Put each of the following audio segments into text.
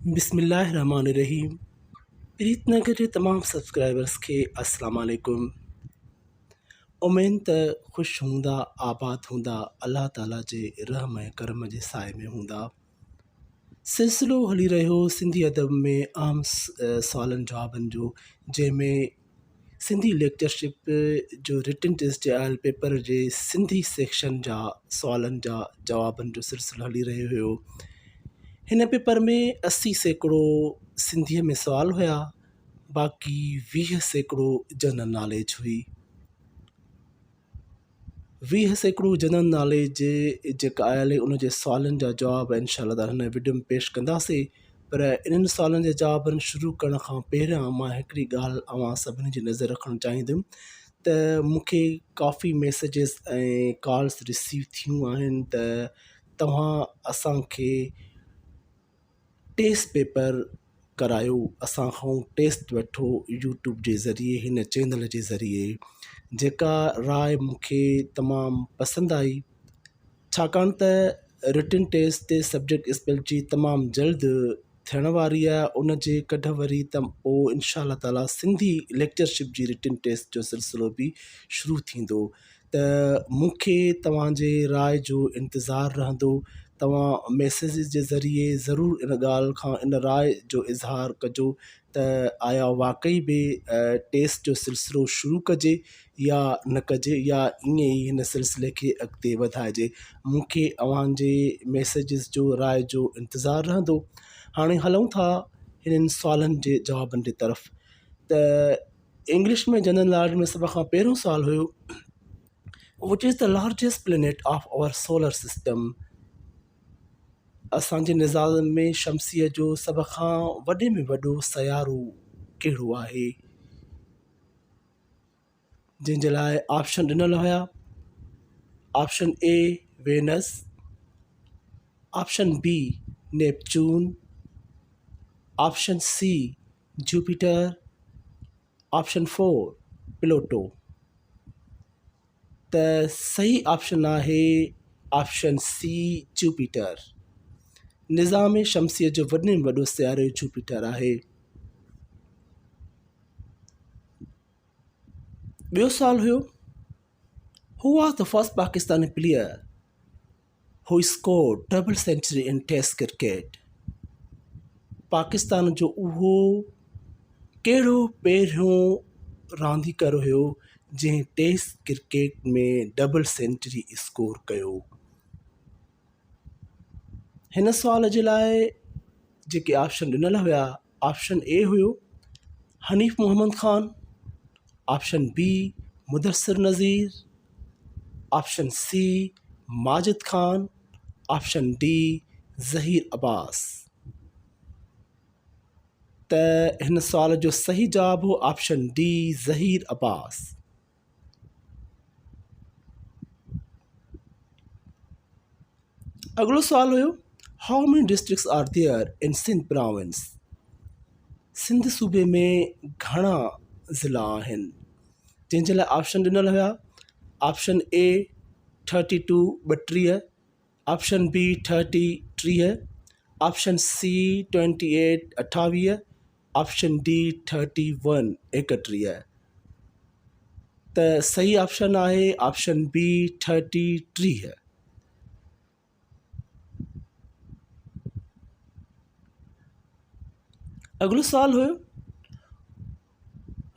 बिस्मिल्लाहिर्रहमानिर्रहीम। प्रीतनगर जे तमाम सब्सक्राइबर्स खे अस्सलाम वालेकुम। उमेद त ख़ुश हूंदा, आबाद हूंदा, अल्लाह ताला जे रहम ऐं करम जे साए में हूंदा। सिलसिलो हली रहियो सिंधी अदब में आम सवालनि जवाबनि जो, जंहिंमें सिंधी लेक्चरशिप जो रिटन टेस्ट जे आयल पेपर जे सिंधी सेक्शन जा सवालनि जा जवाबनि जो सिलसिलो हली रहियो हुयो। हिन पेपर में 80% सिंधीअ में सवाल हुया, बाक़ी 20% जनरल नॉलेज हुई। 20% जनरल नॉलेज जेका आयल हुई उन जे सवालनि जा जवाब इंशाअल्लाह ताला हिन वीडियो में पेश कंदासीं। पर इन्हनि सवालनि जे जवाबनि शुरू करण खां पहिरियां मां हिकिड़ी ॻाल्हि अवां सभिनी जी नज़र रखणु चाहींदुमि त मूंखे काफ़ी मैसेजिस ऐं कॉल्स रिसीव थियूं आहिनि त तव्हां असांखे टेस्ट पेपर करायो, असां खां टेस्ट वठो यूट्यूब जे ज़रिए, हिन चैनल जे ज़रिए। जेका राय मूंखे तमामु पसंदि आई, छाकाणि त रिटन टेस्ट ते सब्जेक्ट स्पेल जी तमामु जल्द थियण वारी आहे। उन जे कढ वरी पोइ इंशाअल्लाह ताला सिंधी लेक्चरशिप जी रिटन टेस्ट जो सिलसिलो बि शुरू थींदो। त मूंखे तव्हांजे राय जो इंतज़ारु रहंदो। तव्हां मैसेजिस जे ज़रिए ज़रूरु इन ॻाल्हि खां, इन राय जो इज़हार कजो त आया वाक़ई बि टेस्ट जो सिलसिलो शुरू कजे या न कजे, या ईअं ई हिन सिलसिले खे अॻिते वधाइजे। मूंखे अव्हांजे मैसेजिस जो, राय जो इंतज़ारु रहंदो। हाणे हलूं था हिननि सवालनि जे जवाबनि जे तरफ़। त इंग्लिश में जनरल नॉलेज में सभ खां पहिरियों सुवाल हुयो, which is the largest planet of our solar system. असांजे निज़ाम में शमसीअ जो सभ खां वॾे में वॾो सयारो कहिड़ो आहे? जंहिंजे लाइ ऑप्शन ॾिनल हुया। Option A Venus, option B Neptune, option C Jupiter, option 4 Pluto. त सही ऑप्शन आहे ऑप्शन सी जुपिटर। निज़ाम शमसीअ जो वॾे में वॾो सियारो जुपिटर आहे। ॿियो सुवाल हुयो, who was the first Pakistani player हू स्कोर्ड डबल सेंचुरी इन टेस्ट क्रिकेट। पाकिस्तान जो उहो कहिड़ो पहिरियों रांदीगर हुयो जंहिं टेस्ट क्रिकेट में डबल सेंचुरी स्कोर कयो? हिन सुवाल जे लाइ जेके ऑप्शन ॾिनल हुया, ऑप्शन ए हुयो Hanif Mohammad Khan, option B Mudassar Nazir, option C Majid Khan, option D Zaheer Abbas. त हिन सुवाल जो सही जवाबु हो ऑप्शन डी ज़हीर अब्बास। अगलो सुवाल हुयो, how many districts are there in Sindh province. Sindh सूबे में घणा ज़िला आहिनि? जंहिंजे लाइ ऑप्शन ॾिनल हुया। Option A 32 32, option B 30 30, option C 28 28, option D 31 31। त सही ऑप्शन आहे ऑप्शन बी 30 30। अगलो सुवाल हुयो,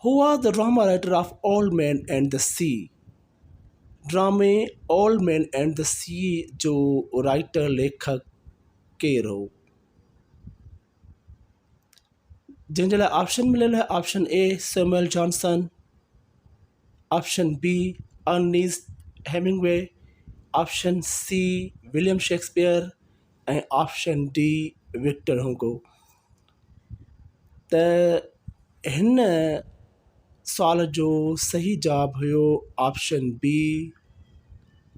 who was the drama writer of old man and the sea. ड्रामे old man and the sea जो राइटर लेखक केरु हो? जंहिंजे लाइ ऑप्शन मिलियल आहे। Option A Samuel Johnson, option B Ernest Hemingway, option C William Shakespeare ऐं ऑप्शन डी विक्टर हुगो। त हिन सुवाल जो सही जवाबु हुयो ऑप्शन बी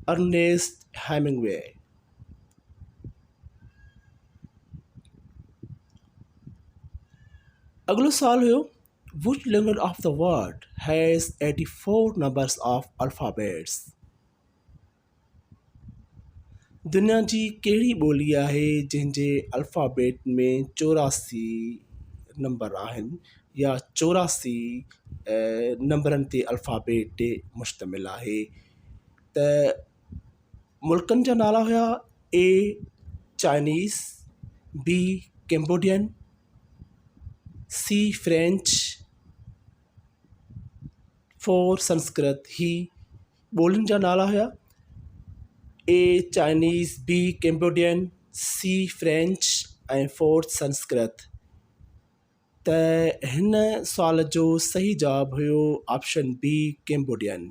अर्नेस्ट हेमिंगवे। अगलो सुवाल हुयो, which language of the world has 84 numbers of alphabets? दुनिया जी कहिड़ी ॿोली आहे जंहिंजे अल्फ़ाबेट में 84 नंबर आहिनि या 84 नंबरनि ते अल्फ़ाबेट मुश्तमिल आहे? त मुल्कनि जा नाला हुया A Chinese, B Cambodian, C French, 4 Sanskrit. ही ॿोलियुनि जा नाला हुया A Chinese, B Cambodian, C French ऐं 4 संस्कृत। त हिन सुवाल जो सही जवाबु हुयो ऑप्शन बी कैम्बोडियन।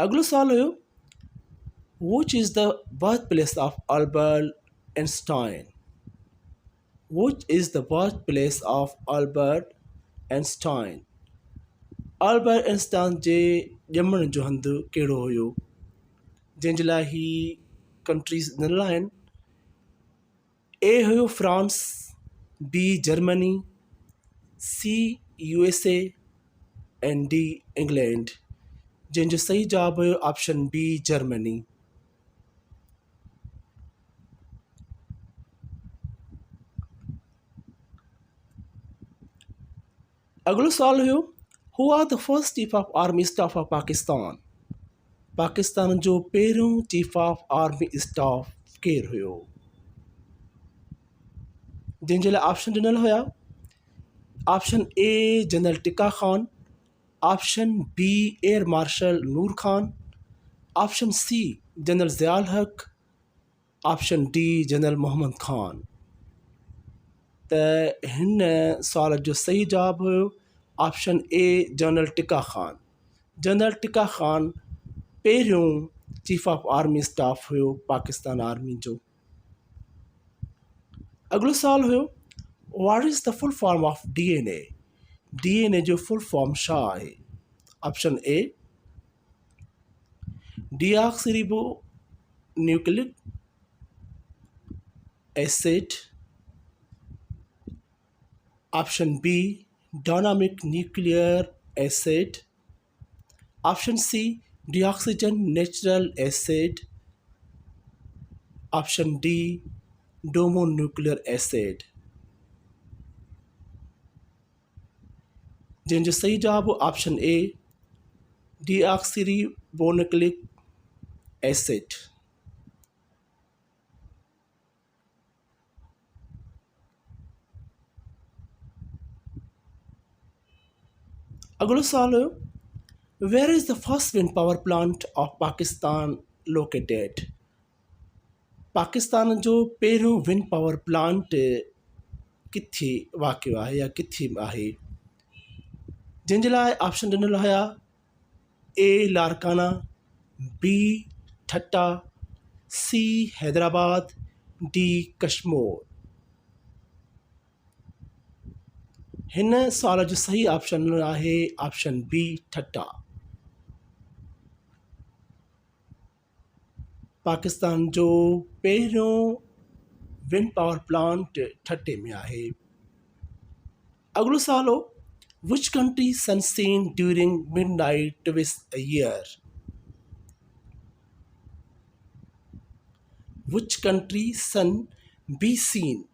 अगलो सवाल हुयो Which is the birthplace of Albert Einstein? Which is the birthplace of Albert Einstein? Albert Einstein जे ॼमण जो हंधु कहिड़ो हुयो? जंहिंजे लाइ ही कंट्रीज़ ॾिनल आहिनि। ए हुयो France, B Germany, C USA ऐं डी इंग्लैंड। जंहिंजो सही जवाबु हुयो ऑप्शन बी जर्मनी। अगलो सवाल हुयो Who are the first Chief of Army Staff of Pakistan? Pakistan जो पहिरियों चीफ ऑफ आर्मी स्टाफ केरु हुयो? जंहिंजे लाइ ऑप्शन ॾिनल हुया option A general Tikka Khan, option B air marshal Noor Khan, option C general Ziaul Haq, option D general Mohammad Khan. त हिन सुवाल जो सही जवाबु हुयो option A general Tikka Khan. General Tikka Khan पहिरियों चीफ ऑफ आर्मी स्टाफ हुयो पाकिस्तान आर्मी जो। अगलो सवाल हुयो what is the full form of DNA? DNA जो फुल फॉर्म छा आहे? Option A deoxyribo nucleic acid, option B dynamic nuclear acid, option C deoxygen natural acid, option D domo nuclear acid. जंहिंजो सही जवाबु ऑप्शन ए डीऑक्सीरिबोन्यूक्लिक एसिड। अगलो सवाल हुयो where is the first wind power plant of Pakistan located? Pakistan जो पहिरियों wind power plant किथे वाक़ियो आहे या किथे आहे? जंहिंजे लाइ ऑप्शन ॾिनल हुया ए लारकाना, बी ठट्टा, सी हैदराबाद, डी कश्मीर। हिन सुवाल जो सही ऑप्शन आहे ऑप्शन बी ठट्टा। पाकिस्तान जो पहिरियों विंड पावर प्लांट ठट्टे में आहे। अगलो सवाल हो Which country sun seen during midnight twice a year? Which country sun be seen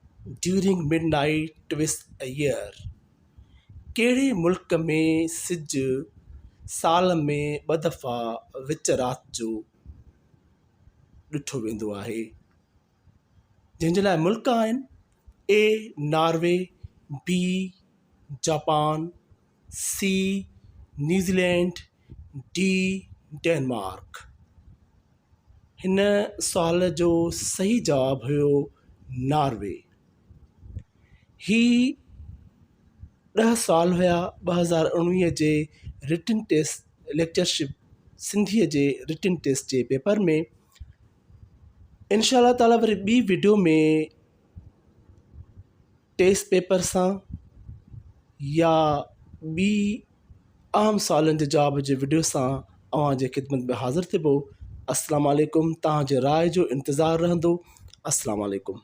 during midnight twice a year? कहिड़े मुल्क में सिज साल में 2 दफ़ा विच राति जो ॾिठो वेंदो आहे? जंहिंजे लाइ मुल्क आहिनि A Norway, B Japan, C New Zealand, D Denmark. हिन सुवाल जो सही जवाबु हुयो नॉर्वे। ही 10 सुवाल हुया 2019 जे रिटन टेस्ट लेक्चरशिप सिंधीअ जे रिटन टेस्ट जे पेपर में। इंशाअल्लाह ताला वरी ॿी वीडियो में टेस्ट पेपर सां या ॿी अहम सुवालनि जे जवाब जे वीडियो सां अव्हांजे ख़िदमत में हाज़िर थिबो। अस्सलाम वालेकुम। तव्हांजे राय जो इंतज़ारु रहंदो। अस्सलाम वालेकुम।